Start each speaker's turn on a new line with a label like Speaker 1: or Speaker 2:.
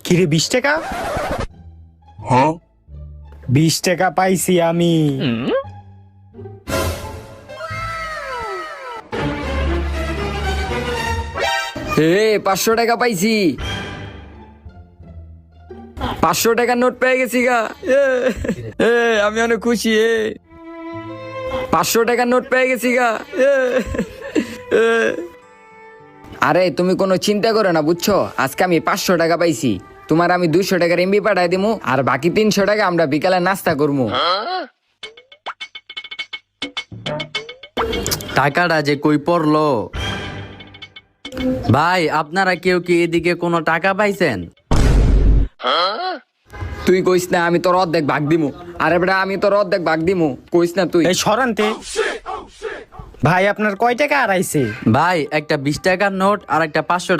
Speaker 1: কিরে 20 টাকা? 20 টাকা পাইছি আমি।
Speaker 2: হে 500 টাকা পাইছি। 500 টাকার নোট পেয়ে গেছি গা। আমি অনেক খুশি। 500 টাকার নোট পেয়ে গেছি গা। আরে তুমি কোনো চিন্তা করো না, বুঝছো? আজকে আমি 500 টাকা পাইছি। তোমার আমি 200 টাকার এমবি পাঠাই দিমু, আর বাকি 300 টাকা আমরা বিকালে নাস্তা করবো।
Speaker 3: টাকাটা যে কই পড়লো? ভাই, আপনারা কেউ কি এদিকে কোনো টাকা পাইছেন?
Speaker 2: তুই কইস না আমি তোর অর্ধেক ভাগ দিমু। আরে বেটা, আমি তোর অর্ধেক ভাগ দিমু, কইস না তুই।
Speaker 1: এই সরান্তে ভাই, আপনার কয় টাকা আড়াইছে?
Speaker 3: ভাই, একটা 20 টাকার নোট আর একটা 500 টাকা